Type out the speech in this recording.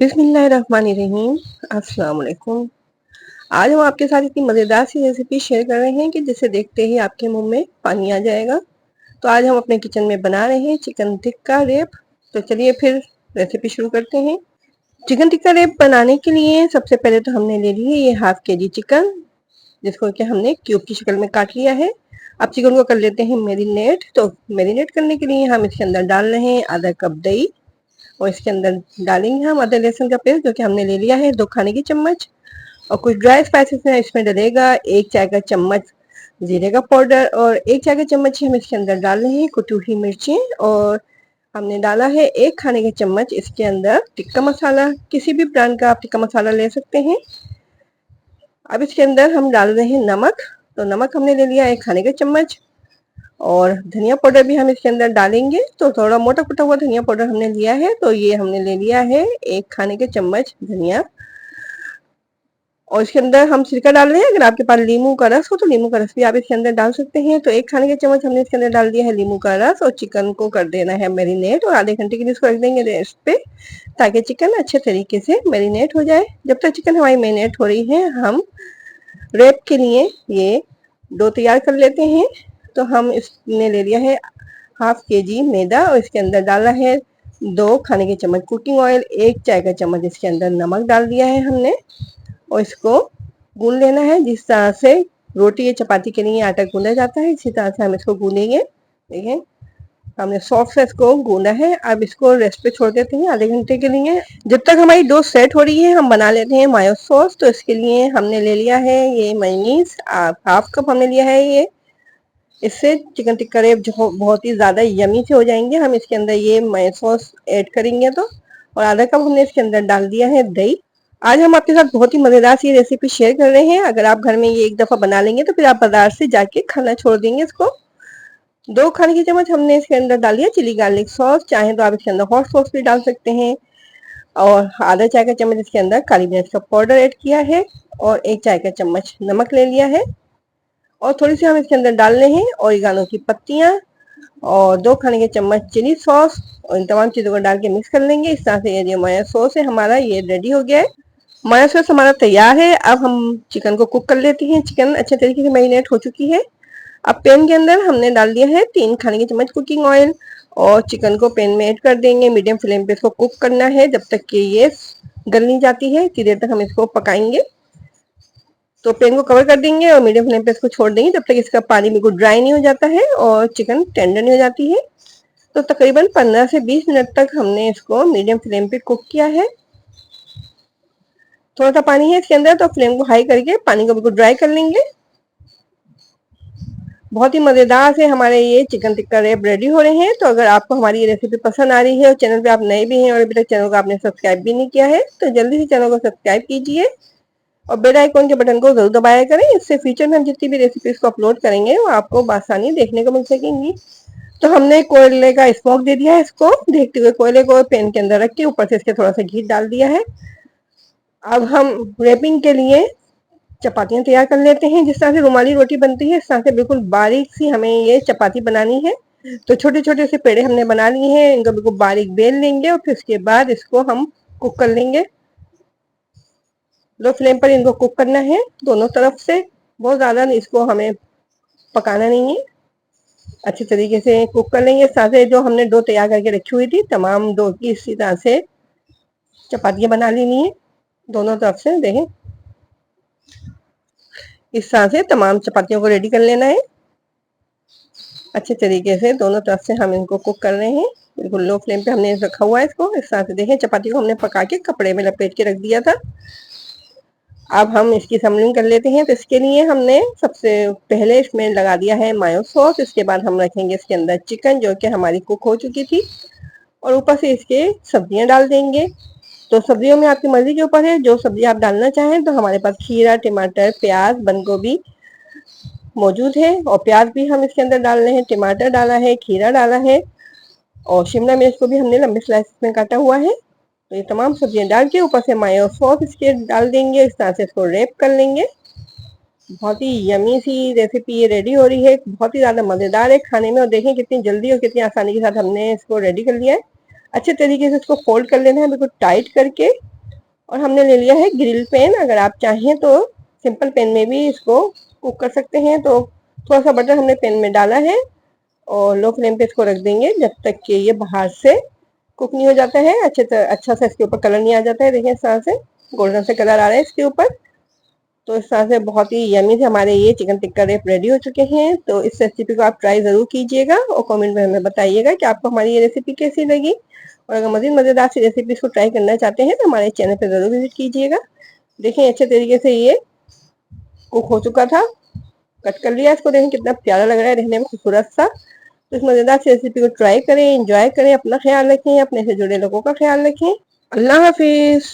बिस्मिल्लाहिर्रहमानिर्रहीम। अस्सलाम वालेकुम। आज हम आपके साथ इतनी मज़ेदार सी रेसिपी शेयर कर रहे हैं कि जिसे देखते ही आपके मुंह में पानी आ जाएगा। तो आज हम अपने किचन में बना रहे हैं चिकन टिक्का रेप। तो चलिए फिर रेसिपी शुरू करते हैं। चिकन टिक्का रेप बनाने के लिए सबसे पहले तो हमने ले ली है ये हाफ केजी चिकन, जिसको कि हमने क्यूब की शक्ल में काट लिया है। अब चिकन को कर लेते हैं मैरिनेट। तो मैरिनेट करने के लिए हम इसके अंदर डाल रहे हैं आधा कप दही, और इसके अंदर डालेंगे हम अदरक लहसुन का पेस्ट जो कि हमने ले लिया है 2 खाने की चम्मच। और कुछ ड्राई स्पाइसेस हैं इसमें डलेगा 1 चाय का चम्मच जीरे का पाउडर, और 1 चाय का चम्मच ही हम इसके अंदर डाल रहे हैं कुटी हुई मिर्चें, और हमने डाला है 1 खाने के चम्मच इसके अंदर टिक्का मसाला। किसी भी ब्रांड का आप टिक्का मसाला ले सकते हैं। अब इसके अंदर हम डाल रहे हैं नमक। तो नमक हमने ले लिया 1 खाने का चम्मच, और धनिया पाउडर भी हम इसके अंदर डालेंगे। तो थोड़ा मोटा कुटा हुआ धनिया पाउडर हमने लिया है, तो ये हमने ले लिया है 1 खाने के चम्मच धनिया। और इसके अंदर हम सिरका डाल रहे हैं। अगर आपके पास नींबू का रस हो तो नींबू का रस भी आप इसके अंदर डाल सकते हैं। तो 1 खाने के चम्मच हमने इसके अंदर डाल दिया है नींबू का रस, और चिकन को कर देना है मैरिनेट, और आधे घंटे के लिए इसको रख देंगे रेस्ट पे, ताकि चिकन अच्छे तरीके से मैरिनेट हो जाए। जब तक चिकन हमारी मैरिनेट हो रही है, हम रेप के लिए ये डो तैयार कर लेते हैं। तो हम इसने ले लिया है हाफ केजी मैदा, और इसके अंदर डाला है 2 खाने के चम्मच कुकिंग ऑयल, 1 चाय का चम्मच इसके अंदर नमक डाल दिया है हमने, और इसको गूंद लेना है। जिस तरह से रोटी या चपाती के लिए आटा गूंदा जाता है, इसी तरह से हम इसको गूंदेंगे। देखिए हमने सॉफ्ट से इसको गूंदा है। अब इसको रेस्ट पे छोड़ देते हैं आधे घंटे के लिए। जब तक हमारी डो सेट हो रही है, हम बना लेते हैं मायो सॉस। तो इसके लिए हमने ले लिया है ये मेयोनीज, हाफ कप हमने लिया है ये। इससे चिकन टिक्का रेप जो बहुत ही ज़्यादा यमी से हो जाएंगे। हम इसके अंदर ये मायो सॉस ऐड करेंगे तो, और आधा कप हमने इसके अंदर डाल दिया है दही। आज हम आपके साथ बहुत ही मज़ेदार सी रेसिपी शेयर कर रहे हैं। अगर आप घर में ये एक दफ़ा बना लेंगे तो फिर आप बाजार से जाके खाना छोड़ देंगे इसको। 2 खाने की चम्मच हमने इसके अंदर डाल दिया चिली गार्लिक सॉस। चाहे तो आप इसके अंदर हॉट सॉस भी डाल सकते हैं। और आधा चाय का चम्मच इसके अंदर काली मिर्च का पाउडर ऐड किया है, और 1 चाय का चम्मच नमक ले लिया है। और थोड़ी सी हम इसके अंदर डाल रहे हैं ओरिगानो की पत्तियां, और 2 खाने के चम्मच चिली सॉस, और इन तमाम चीज़ों को डाल के मिक्स कर लेंगे। इस तरह से ये जो माया सॉस है हमारा ये रेडी हो गया है। माया सॉस हमारा तैयार है। अब हम चिकन को कुक कर लेते हैं। चिकन अच्छे तरीके से मैरिनेट हो चुकी है। अब पैन के अंदर हमने डाल दिया है 3 खाने के चम्मच कुकिंग ऑयल, और चिकन को पैन में ऐड कर देंगे। मीडियम फ्लेम पे इसको कुक करना है जब तक कि ये गल नहीं जाती है। इतनी देर तक हम इसको पकाएंगे। तो पैन को कवर कर देंगे और मीडियम फ्लेम पे इसको छोड़ देंगे जब तक इसका पानी बिल्कुल ड्राई नहीं हो जाता है और चिकन टेंडर नहीं हो जाती है। तो तकरीबन 15 से 20 मिनट तक हमने इसको मीडियम फ्लेम पे कुक किया है। थोड़ा सा पानी है इसके अंदर, तो फ्लेम को हाई करके पानी को बिल्कुल ड्राई कर लेंगे। बहुत ही मज़ेदार से हमारे ये चिकन टिक्का रेप रेडी हो रहे हैं। तो अगर आपको हमारी ये रेसिपी पसंद आ रही है और चैनल पे आप नए भी हैं और अभी तक चैनल को आपने सब्सक्राइब भी नहीं किया है, तो जल्दी से चैनल को सब्सक्राइब कीजिए और बेल आइकॉन के बटन को जरूर दबाया करें। इससे फ्यूचर में हम जितनी भी रेसिपीज को अपलोड करेंगे वो आपको आसानी देखने को मिल सकेंगी। तो हमने कोयले का स्मोक दे दिया है इसको। देखते हुए कोयले को पैन के अंदर रख के ऊपर से इसके थोड़ा सा घी डाल दिया है। अब हम रेपिंग के लिए चपातियां तैयार कर लेते हैं। जिस तरह से रुमाली रोटी बनती है इस तरह से बिल्कुल बारीक सी हमें ये चपाती बनानी है। तो छोटे छोटे से पेड़े हमने बना लिए हैं, इनको बिल्कुल बारीक बेल लेंगे और फिर उसके बाद इसको हम कुक कर लेंगे। लो फ्लेम पर इनको कुक करना है दोनों तरफ से। बहुत ज़्यादा इसको हमें पकाना नहीं है, अच्छी तरीके से कुक कर लेंगे। साथ ही जो हमने डो तैयार करके रखी हुई थी तमाम डो की इसी तरह से चपातियां बना लेनी है दोनों तरफ से। देखें इस तरह से तमाम चपातियों को रेडी कर लेना है। अच्छे तरीके से दोनों तरफ से हम इनको कुक कर रहे हैं। बिल्कुल लो फ्लेम पे हमने रखा हुआ है इसको। इस तरह से देखें चपाती को हमने पका के कपड़े में लपेट के रख दिया था। अब हम इसकी समलिंग कर लेते हैं। तो इसके लिए हमने सबसे पहले इसमें लगा दिया है मायो सॉस। इसके बाद हम रखेंगे इसके अंदर चिकन जो कि हमारी कुक हो चुकी थी, और ऊपर से इसके सब्जियां डाल देंगे। तो सब्जियों में आपकी मर्जी के ऊपर है जो सब्जी आप डालना चाहें। तो हमारे पास खीरा, टमाटर, प्याज, बंद गोभी मौजूद है, और प्याज भी हम इसके अंदर डाल रहे हैं, टमाटर डाला है, खीरा डाला है, और शिमला मिर्च को भी हमने लंबे स्लाइस में काटा हुआ है। तो ये तमाम सब्जियां डाल के ऊपर से मायो सॉस इसके डाल देंगे। इस तरह से इसको रैप कर लेंगे। बहुत ही यमी सी रेसिपी ये रेडी हो रही है। बहुत ही ज़्यादा मज़ेदार है खाने में, और देखें कितनी जल्दी और कितनी आसानी के साथ हमने इसको रेडी कर लिया है। अच्छे तरीके से इसको फोल्ड कर लेना है बिल्कुल टाइट करके, और हमने ले लिया है ग्रिल पैन। अगर आप चाहें तो सिंपल पैन में भी इसको कुक कर सकते हैं। तो थोड़ा सा बटर हमने पैन में डाला है और लो फ्लेम पे इसको रख देंगे जब तक कि ये बाहर से कुक नहीं हो जाता है, अच्छा सा इसके ऊपर कलर नहीं आ जाता है। देखिए इस तरह से गोल्डन से कलर आ रहा है इसके ऊपर। तो इस तरह से बहुत ही यमी से हमारे ये चिकन टिक्का रेप रेडी हो चुके हैं। तो इस रेसिपी को आप ट्राई ज़रूर कीजिएगा और कमेंट में हमें बताइएगा कि आपको हमारी ये रेसिपी कैसी लगी। और अगर मज़ीद मज़ेदार सी रेसिपीज को ट्राई करना चाहते हैं तो हमारे चैनल पर ज़रूर विजिट कीजिएगा। देखिए अच्छे तरीके से ये कुक हो चुका था। कट कर लिया इसको, देखें कितना प्यारा लग रहा है देखने में, खूबसूरत सा। तो इस मज़ेदार सी रेसिपी को ट्राई करें, एंजॉय करें, अपना ख्याल रखें, अपने से जुड़े लोगों का ख्याल रखें। अल्लाह हाफिज़।